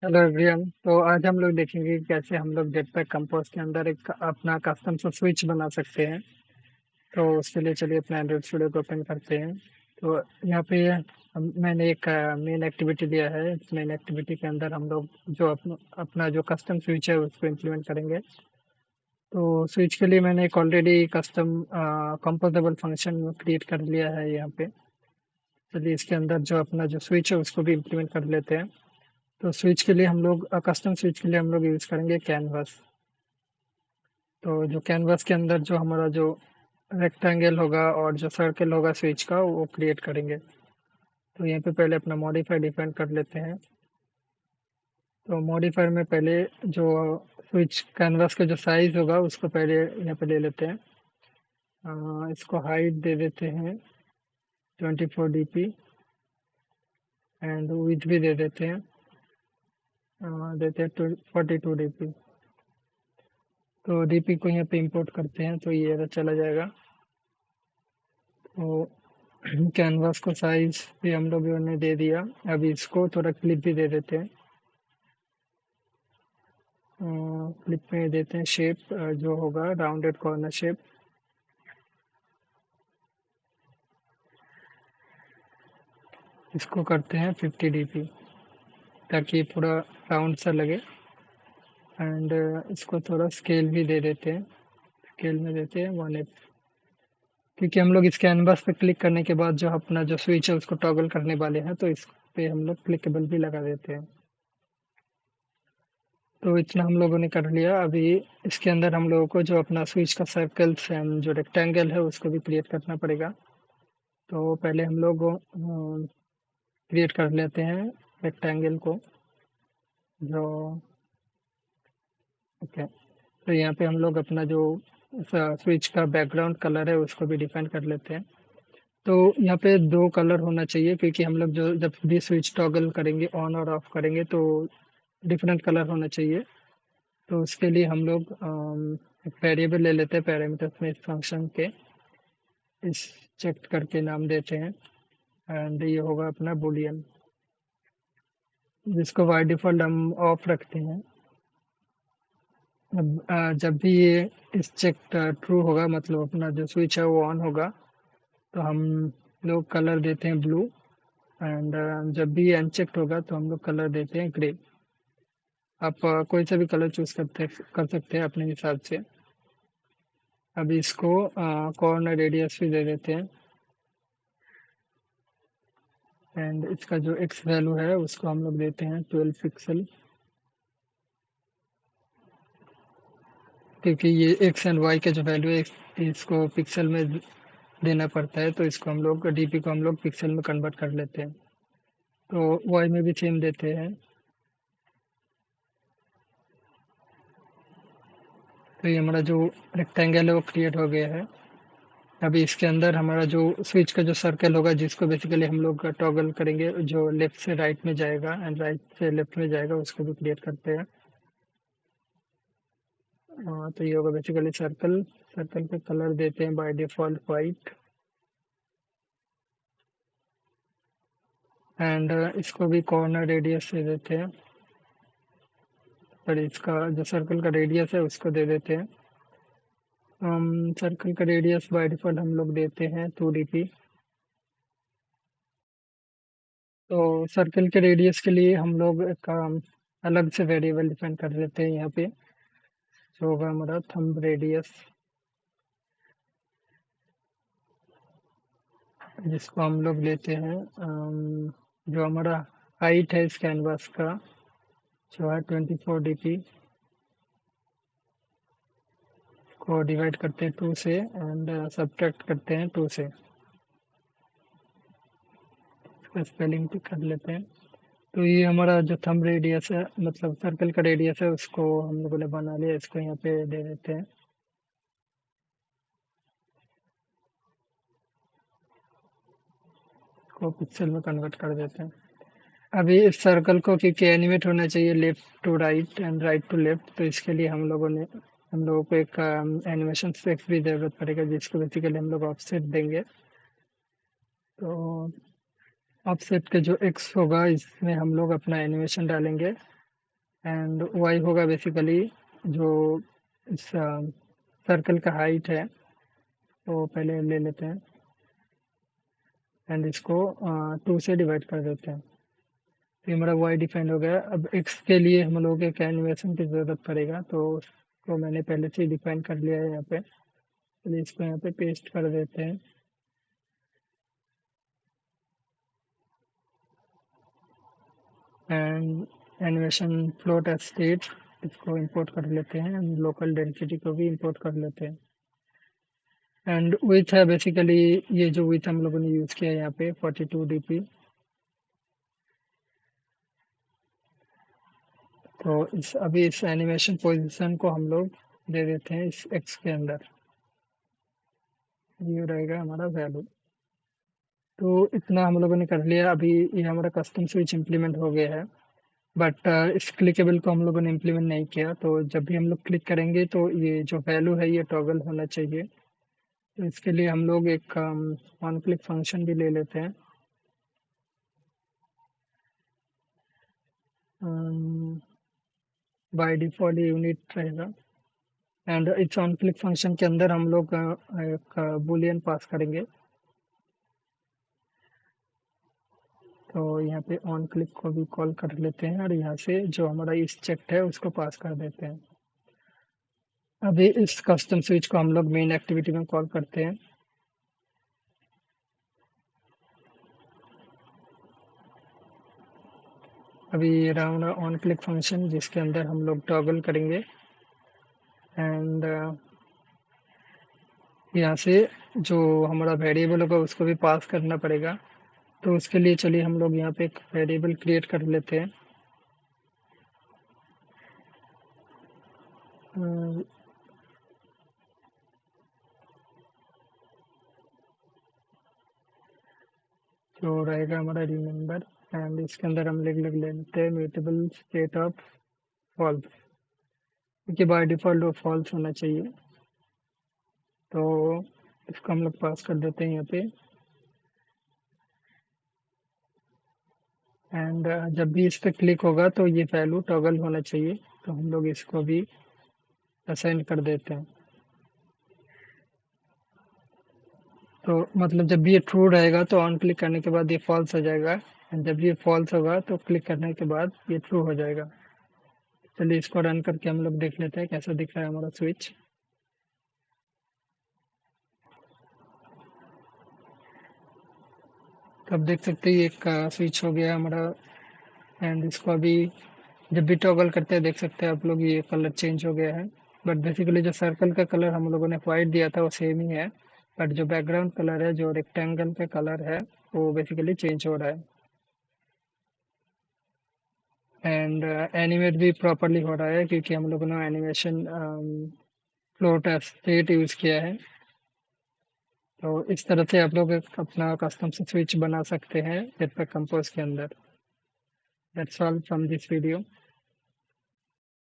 Hello everyone. तो आज हम लोग देखेंगे कि कैसे हम लोग जेटपैक कंपोज के अंदर एक अपना कस्टम सा स्विच बना सकते हैं। तो उसके लिए चलिए अपना एंड्रॉइड स्टूडियो को ओपन करते हैं। तो यहाँ पे मैंने एक मेन एक्टिविटी दिया है। इस मेन एक्टिविटी के अंदर हम लोग जो अपना जो कस्टम स्विच है उसको इम्प्लीमेंट करेंगे। तो स्विच के लिए मैंने एक already custom composable function create कर लिया है यहाँ पे। चलिए इसके अंदर जो अपना जो स्विच है उसको भी इम्प्लीमेंट कर लेते हैं। तो स्विच के लिए हम लोग कस्टम स्विच के लिए हम लोग यूज़ करेंगे कैनवस। तो जो कैनवस के अंदर जो हमारा जो रेक्टेंगल होगा और जो सर्कल होगा स्विच का वो क्रिएट करेंगे। तो यहाँ पे पहले अपना मॉडिफायर डिफाइन कर लेते हैं। तो मॉडिफायर में पहले जो स्विच कैनवस का जो साइज होगा उसको पहले यहाँ पे ले लेते हैं। इसको हाइट दे देते हैं 24 dp एंड विड्थ भी दे देते हैं। देते हैं 42 dp। तो डीपी को यहाँ पे इंपोर्ट करते हैं तो ये चला जाएगा। तो कैनवास को साइज भी हम लोग ने दे दिया। अब इसको थोड़ा क्लिप भी दे देते हैं। क्लिप में देते हैं शेप जो होगा राउंडेड कॉर्नर शेप। इसको करते हैं 50 dp ताकि पूरा राउंड सा लगे। एंड इसको थोड़ा स्केल भी दे देते हैं। स्केल में देते हैं 1/8, क्योंकि हम लोग इस कैनवास पे क्लिक करने के बाद जो अपना जो स्विच है उसको टॉगल करने वाले हैं, तो इस पे हम लोग क्लिकेबल भी लगा देते हैं। तो इतना हम लोगों ने कर लिया। अभी इसके अंदर हम लोगों को जो अपना स्विच का सर्कल्स एंड जो रेक्टेंगल है उसको भी क्रिएट करना पड़ेगा। तो पहले हम लोग क्रिएट कर लेते हैं रेक्टेंगल को। जो ओके, तो यहाँ पे हम लोग अपना जो स्विच का बैकग्राउंड कलर है उसको भी डिफाइन कर लेते हैं। तो यहाँ पे दो कलर होना चाहिए, क्योंकि हम लोग जो जब भी स्विच टॉगल करेंगे ऑन और ऑफ करेंगे तो डिफरेंट कलर होना चाहिए। तो उसके लिए हम लोग एक वेरिएबल ले लेते हैं पैरामीटर्स में इस फंक्शन के। इस चेक करके नाम देते हैं एंड ये होगा अपना बुलियन, जिसको बाय डिफॉल्ट हम ऑफ रखते हैं। अब जब भी ये इस चेक ट्रू होगा, मतलब अपना जो स्विच है वो ऑन होगा, तो हम लोग कलर देते हैं ब्लू। एंड जब भी ये अनचेक्ड होगा तो हम लोग कलर देते हैं ग्रे। आप कोई सा भी कलर चूज कर सकते हैं अपने हिसाब से। अब इसको कॉर्नर रेडियस भी दे देते हैं। एंड इसका जो एक्स वैल्यू है उसको हम लोग देते हैं 12 पिक्सल, क्योंकि ये एक्स एंड वाई का जो वैल्यू है इसको पिक्सल में देना पड़ता है। तो इसको हम लोग डीपी को हम लोग पिक्सल में कन्वर्ट कर लेते हैं। तो वाई में भी सेम देते हैं। तो ये हमारा जो रेक्टेंगल है वो क्रिएट हो गया है। अभी इसके अंदर हमारा जो स्विच का जो सर्कल होगा जिसको बेसिकली हम लोग टॉगल करेंगे, जो लेफ्ट से राइट में जाएगा एंड राइट से लेफ्ट में जाएगा, उसको भी क्रिएट करते हैं। तो ये होगा बेसिकली सर्कल। सर्कल पे कलर देते हैं बाय डिफॉल्ट वाइट। एंड इसको भी कॉर्नर रेडियस दे देते हैं। पर इसका जो सर्कल का रेडियस है उसको दे देते हैं। सर्कल का रेडियस बाय डिफॉल्ट हम लोग देते हैं 2 dp। तो सर्कल के रेडियस के लिए हम लोग एक अलग से वेरिएबल डिफाइन कर देते हैं यहाँ पे, जो होगा हमारा थंब रेडियस, जिसको हम लोग लेते हैं जो हमारा हाइट है इस कैनवास का, जो है 24 dp, को डिवाइड करते हैं 2 से एंड सब्ट्रैक्ट करते हैं 2 से। इसका स्पेलिंग भी कर लेते हैं। तो ये हमारा जो थंब रेडियस है, मतलब सर्कल का रेडियस है, उसको हम लोगों ने बना लिया। इसको यहाँ पे दे देते हैं। को पिक्सल में कन्वर्ट कर देते हैं। अभी इस सर्कल को क्योंकि एनिमेट होना चाहिए left to right and right to left, तो इसके लिए हम लोगों को एक एनिमेशन स्पेक्स भी जरूरत पड़ेगा, जिसको बेसिकली हम लोग ऑफसेट देंगे। तो ऑफसेट के जो एक्स होगा इसमें हम लोग अपना एनिमेशन डालेंगे। एंड वाई होगा बेसिकली जो इस सर्कल का हाइट है, तो पहले ले लेते हैं एंड इसको 2 से डिवाइड कर देते हैं। तो ये हमारा वाई डिफाइंड हो गया। अब एक्स के लिए हम लोग एक एनिमेशन की ज़रूरत पड़ेगा, तो उसको मैंने पहले से ही डिफाइन कर लिया है यहाँ पे। चलिए इसको यहाँ पे पेस्ट कर देते हैं। And animation float as state, इसको इंपोर्ट कर लेते हैं एंड लोकल डेंसिटी को भी इंपोर्ट कर लेते हैं। एंड विथ है बेसिकली, ये जो विथ हम लोगों ने यूज़ किया है यहाँ पे 42 dp। तो अभी इस एनिमेशन पोजीशन को हम लोग दे देते हैं इस एक्स के अंदर। ये रहेगा हमारा वैल्यू। तो इतना हम लोगों ने कर लिया। अभी ये हमारा कस्टम स्विच इम्प्लीमेंट हो गया है, बट इस क्लिकेबल को हम लोगों ने इम्प्लीमेंट नहीं किया। तो जब भी हम लोग क्लिक करेंगे तो ये जो वैल्यू है ये टॉगल होना चाहिए। तो इसके लिए हम लोग एक ऑन क्लिक फंक्शन भी ले लेते हैं। बाय डिफॉल्ट यूनिट रहेगा एंड इस ऑन क्लिक फंक्शन के अंदर हम लोग एक बुलियन पास करेंगे। तो यहाँ पे ऑन क्लिक को भी कॉल कर लेते हैं और यहाँ से जो हमारा इस चेक है उसको पास कर देते हैं। अभी इस कस्टम स्विच को हम लोग मेन एक्टिविटी में कॉल करते हैं। अभी ये रहा हमारा ऑन क्लिक फंक्शन जिसके अंदर हम लोग टॉगल करेंगे एंड यहाँ से जो हमारा वेरिएबल होगा उसको भी पास करना पड़ेगा। तो उसके लिए चलिए हम लोग यहाँ पे एक वेरिएबल क्रिएट कर लेते हैं। जो रहेगा हमारा रिमेंबर एंड इसके अंदर हम लिख लेते हैं म्यूटेबल स्टेट ऑफ फॉल्स, क्योंकि बाय डिफॉल्ट वो फॉल्स होना चाहिए। तो इसको हम लोग पास कर देते हैं यहाँ पे एंड जब भी इस पर क्लिक होगा तो ये वैल्यू टॉगल होना चाहिए। तो हम लोग इसको भी असाइन कर देते हैं। तो मतलब जब भी ये ट्रू रहेगा तो ऑन क्लिक करने के बाद ये फॉल्स हो जाएगा एंड जब ये फॉल्स होगा तो क्लिक करने के बाद ये ट्रू हो जाएगा। चलिए इसको रन करके हम लोग देख लेते हैं कैसा दिख रहा है हमारा स्विच। तो अब देख सकते हैं ये एक स्विच हो गया हमारा एंड इसको अभी जब भी टॉगल करते हैं देख सकते हैं आप लोग ये कलर चेंज हो गया है। बट बेसिकली जो सर्कल का कलर हम लोगों ने वाइट दिया था वो सेम ही है, बट जो बैकग्राउंड कलर है, जो रेक्टेंगल का कलर है, वो बेसिकली चेंज हो रहा है एंड एनिमेट भी प्रॉपरली हो रहा है क्योंकि हम लोगों ने एनिमेशन फ्लोट स्टेट यूज़ किया है। तो इस तरह से आप लोग एक अपना कस्टम से स्विच बना सकते हैं जेटपैक कंपोज के अंदर। That's all from this video.